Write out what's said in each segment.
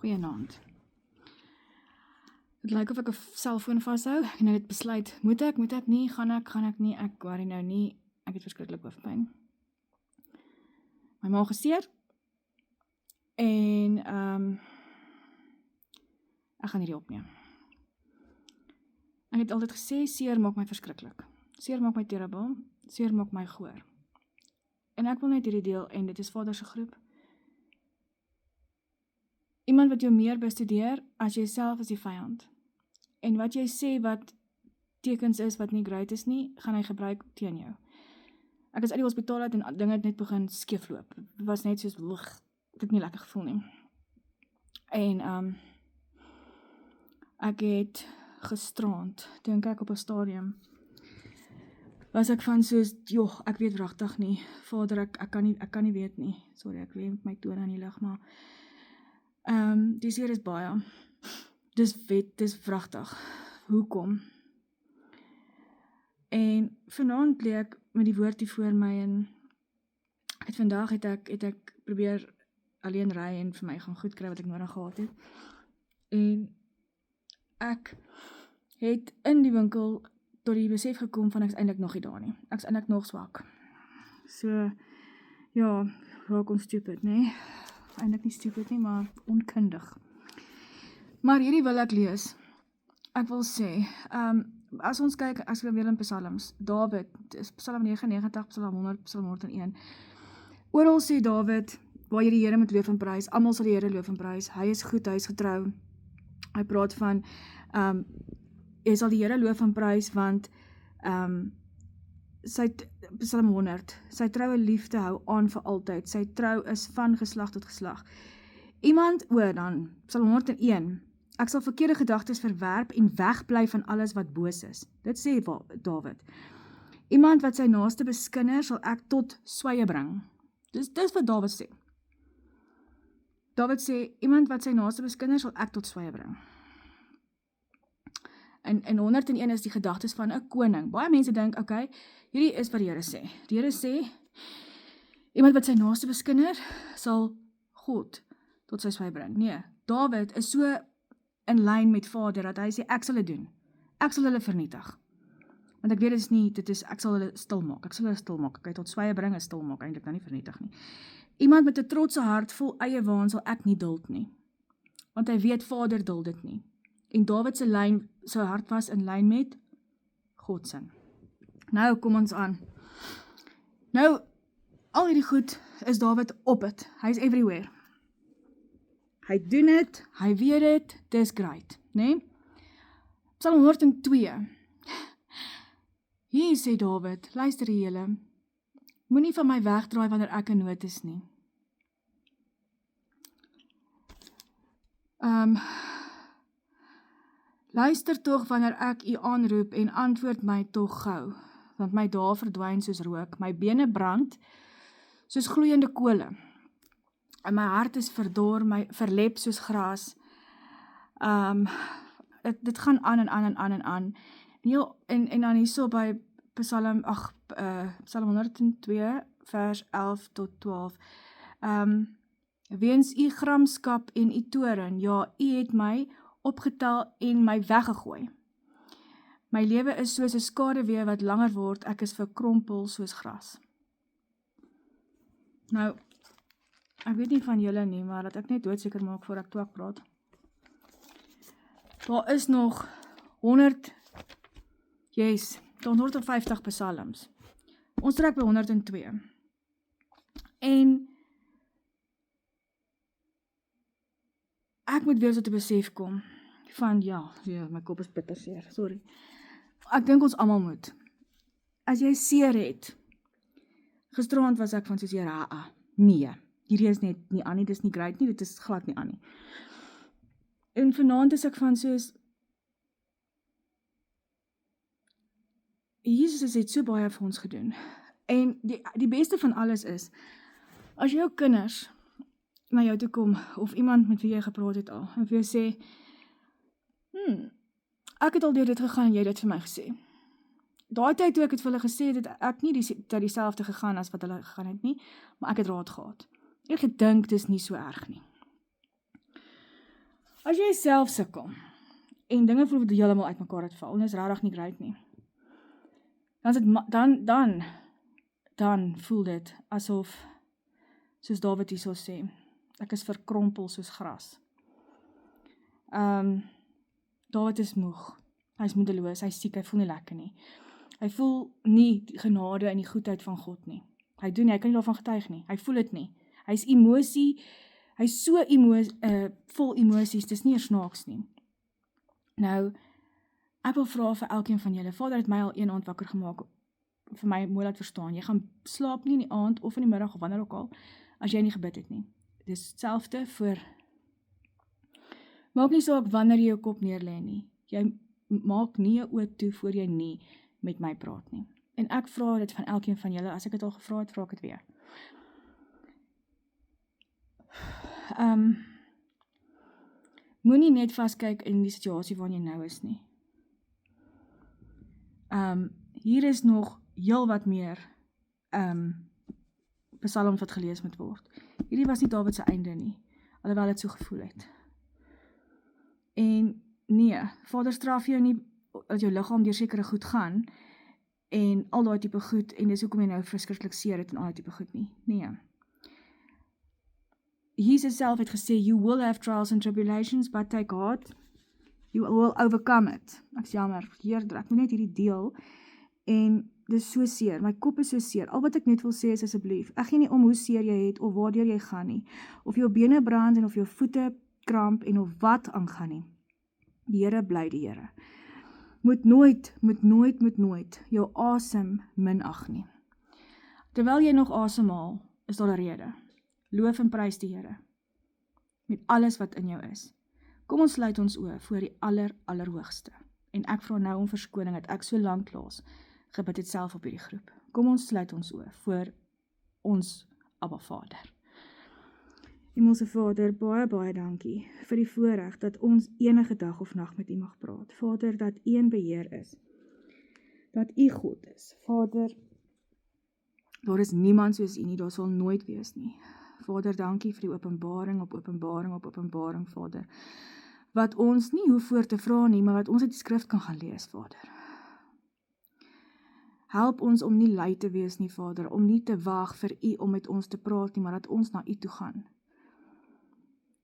Goeienaand. Het lyk of ek 'n selfoon vashou. Ek het besluit, moet ek nie, gaan ek nie, ek worry nou nie, ek het verskriklik hoofpyn. My maag is seer, en ek gaan hierdie opneem. Ek het altyd gesê, seer maak my verskriklik. Seer maak my terrible, seer maak my goor. En ek wil net hierdie deel, en dit is Vader se groep. Iemand wat jou meer bestudeer, as jy self is die vyand. En wat jy sê wat tekens is, wat nie great is nie, gaan hy gebruik teen jou. Ek is uit die hospitaal uit en dinge het net begin skeefloop. Dit was net soos, ek het nie lekker gevoel nie. En ek het gisterand, dink ek op 'n stadium, was ek van soos, ek weet wragtig nie, Vader, ek kan nie weet nie, sorry, ek weet met my toon aan die lig, maar die seer is baie, dis wragtig, hoekom? En vanaand lê ek met die woord hier voor my, en vandag het ek probeer alleen ry en vir my gaan goed kry wat ek nodig gehad het, en ek het in die winkel tot die besef gekom van ek is eintlik nog nie daar nie. Ek is eintlik nog swak. So, ja, raak ons stupid, nee? Eintlik nie stupid nie, maar onkundig. Maar hierdie wil ek lees. Ek wil sê, as ons kyk, as we weer in Psalms, David, Psalm 99, Psalm 100, Psalm 101, oral sê David, waar jy die Here moet loof en prys, almal sal die Here loof en prys, hy is goed, hy is getrou, hy praat van, jy sal die Here loof en prys, want Psalm 100, sy troue liefde hou aan vir altyd, sy trou is van geslag tot geslag. Iemand, dan, Psalm 101, ek sal verkeerde gedagtes verwerp en wegbly van alles wat boos is. Dit sê David. Iemand wat sy naaste beskinder, sal ek tot swye bring. Dis wat David sê. David sê, iemand wat sy naaste beskinder, sal ek tot swye bring. En 101 is die gedagtes van 'n koning. Baie mense dink, okay, hierdie is wat die Here sê. Die Here sê, iemand wat sy naaste beskinder, sal God tot sy swye bring. Nee, David is so in lyn met Vader, dat hy sê, ek sal dit doen. Ek sal hulle vernietig. Want ek weet ek sal hulle stil maak. Ek tot swye bring is stil maak, eintlik nou nie vernietig nie. Iemand met 'n trotse hart vol eie waan sal ek nie duld nie. Want hy weet Vader duld dit nie. En David sy hart was in lyn met God se. Nou kom ons aan. Nou, al hierdie goed is David op het. Hy is everywhere. Hy doen het, hy weet het, dis great, né? Psalm 102. Hier sê David, luister julle, moenie van my wegdraai wanneer ek in nood is nie. Luister tog wanneer ek u aanroep en antwoord my tog gou, want my dae verdwyn soos rook, my bene brand soos gloeiende kole, en my hart is verdor, my verlep soos gras. Dit gaan aan en aan en aan en aan. En dan hierso by Psalm 102 vers 11 tot 12. Weens u gramskap en u toorn, ja, u het my opgetel en my weggegooi. My lewe is soos 'n skaduwee wat langer word, ek is verkrompel soos gras. Nou, ek weet nie van julle nie, maar dat ek net doodseker maak voor ek twak praat. Daar is nog 150 psalms. Ons trek by 102. En ek moet weer so te besef kom van, my kop is bitter seer, sorry. Ek dink ons almal moet. As jy seer het, gisterand was ek van soos nee, hierdie is net nie aan nie, dit is nie great nie, dit is glad nie aan nie. En vanaand is ek van soos, Jesus het so baie vir ons gedoen. En die beste van alles is, as jou kinders na jou toe kom, of iemand met wie jy gepraat het al, en vir jou sê, ek het al deur dit gegaan en jy het dit vir my gesê. Daai tyd toe ek het vir hulle gesê, dat ek nie dieselfde gegaan as wat hulle gegaan het nie, maar ek het raad gehad. Ek gedink, dis nie so erg nie. As jy self sukkel, en dinge voel wat heeltemal uitmekaar het val, en is regtig nie great nie, dan is dit, dan voel dit asof, soos Dawid hierso sê, ek is verkrompel soos gras. Dawid is moeg, hy is moedeloos, hy is siek, hy voel nie lekker nie. Hy voel nie die genade en die goedheid van God nie. Hy kan nie daarvan getuig nie, hy voel dit nie. Hy is hy is so vol emosies, dis nie eers snaaks nie. Nou, ek wil vra vir elkeen van julle, Vader het my al een aand wakker gemaak, vir my mooi laat verstaan, jy gaan slaap nie in die aand of in die middag of wanneer ook al, as jy nie gebid het nie. Dis hetselfde vir, maak nie saak wanneer jy jou kop neerlê nie, jy maak nie jou oë toe voor jy nie met my praat nie. En ek vra dit van elkeen van julle, as ek dit al gevra het, vra ek dit weer. Moenie net vaskyk in die situasie waarin jy nou is nie. Hier is nog heel wat meer psalms wat gelees moet word. Hierdie was nie Dawid se einde nie, alhoewel het so gevoel het. En nee, Vader straf jou nie, dat jou liggaam deur sekere goed gaan, en al daai tipe goed, en dis hoekom jy nou verskriklik seer het en al daai tipe goed nie. Nee. Jesus self het gesê, you will have trials and tribulations, but take heart, you will overcome it. Ek sê jammer, Heer, ek moet net hierdie deel, en dis so seer, my kop is so seer, al wat ek net wil sê is asseblief, ek gee nie om hoe seer jy het, of waardeur jy gaan nie, of jou bene brand, en of jou voete kramp, en of wat aangaan nie. Die Here bly die Here. Moet nooit jou asem minag nie. Terwyl jy nog asemhaal, is daar 'n rede. Loof en prys die Here, met alles wat in jou is. Kom ons sluit ons oë voor die allerhoogste. En ek vra nou om verskoning, dat ek so lanklaas gebid het self op hierdie groep. Kom ons sluit ons oë voor ons Abba Vader. Hemelse Vader, baie dankie vir die voorreg dat ons enige dag of nag met U mag praat. Vader, dat U in beheer is. Dat U God is. Vader, daar is niemand soos U nie, daar sal nooit wees nie. Vader, dankie vir die openbaring op openbaring, Vader. Wat ons nie hoef voor te vra nie, maar wat ons uit die skrif kan gaan lees, Vader. Help ons om nie lui te wees nie, Vader, om nie te wag vir U om met ons te praat nie, maar dat ons na U toe gaan.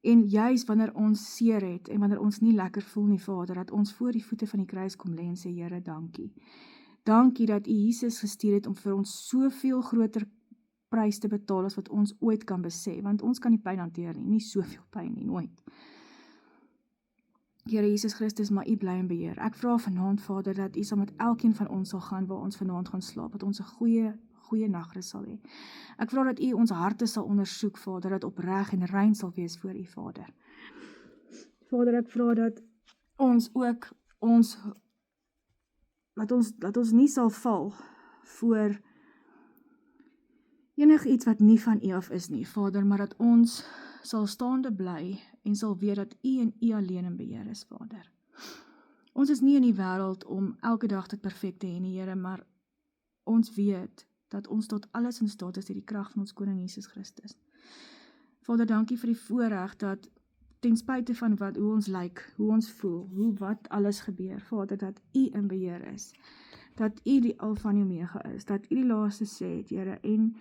En juist wanneer ons seer het, en wanneer ons nie lekker voel nie, Vader, dat ons voor die voete van die kruis kom lê en sê, Here, dankie. Dankie dat U Jesus gestuur het om vir ons soveel groter prys te betaal as wat ons ooit kan besef, want ons kan die pyn hanteer nie soveel pyn nie, nooit. Here Jesus Christus, maar U bly in beheer. Ek vra vanaand, Vader, dat U saam met elkeen van ons sal gaan waar ons vanaand gaan slaap, dat ons 'n goeie nagrus sal hê. Ek vra dat U ons harte sal ondersoek, Vader, dat opreg en rein sal wees voor U, Vader. Vader, ek vra dat ons ook dat ons nie sal val voor enigiets wat nie van U af is nie, Vader, maar dat ons sal staande bly en sal weet dat U en U alleen in beheer is, Vader. Ons is nie in die wêreld om elke dag dit perfek te hê nie, Here, maar ons weet dat ons tot alles in staat is deur die krag van ons Koning Jesus Christus. Vader, dankie vir die voorreg dat ten spyte van hoe ons lyk, hoe ons voel, wat alles gebeur, Vader, dat U in beheer is, dat U die Alfa en Omega is, dat U die laaste sê het, Here, en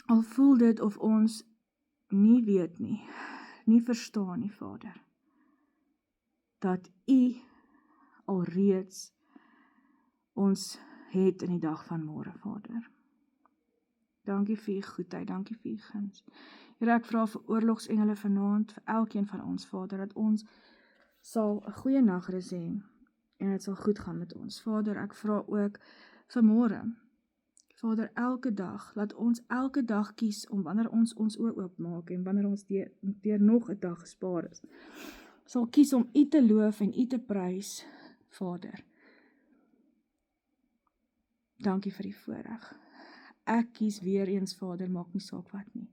al voel dit of ons nie weet nie verstaan nie, Vader, dat U alreeds ons het in die dag van môre, Vader. Dankie vir U goedheid, dankie vir U guns. Here, ek vra vir oorlogsengele vanaand, vir elkeen van ons, Vader, dat ons sal 'n goeie nagrus hê, en dit sal goed gaan met ons. Vader, ek vra ook vir môre, Vader, elke dag, laat ons elke dag kies om wanneer ons oë oopmaak en wanneer ons deur nog 'n dag gespaar is, sal kies om U te loof en U te prys, Vader. Dankie vir die voorreg. Ek kies weer eens, Vader, maak nie saak wat nie,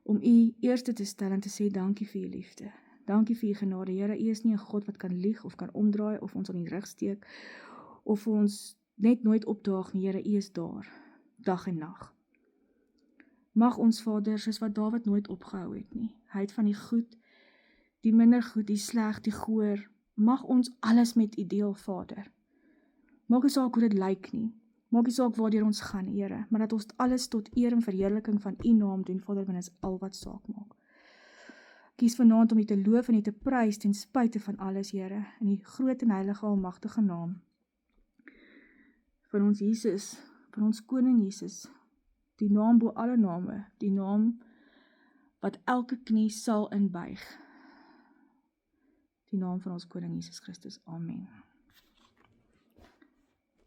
om U eerste te stel en te sê dankie vir U liefde. Dankie vir U genade, Here. U is nie 'n God wat kan lieg of kan omdraai of ons aan die rug steek of ons net nooit opdaag nie, Here. U is daar, dag en nag. Mag ons, Vader, soos wat Dawid nooit opgehou het nie. Hy het van die goed die minder goed, die sleg, die goor. Mag ons alles met U deel, Vader. Maak nie saak hoe dit lyk nie. Maak nie saak waardeur ons gaan, Here, maar dat ons alles tot eer en verheerliking van U naam doen, Vader, want dit is al wat saak maak. Kies vanaand om U te loof en U te prys ten spyte van alles, Here, in die groot en heilige almagtige naam van ons Jesus, van ons koning Jesus, die naam bo alle name, die naam wat elke knie sal inbuig, die naam van ons koning Jesus Christus. Amen.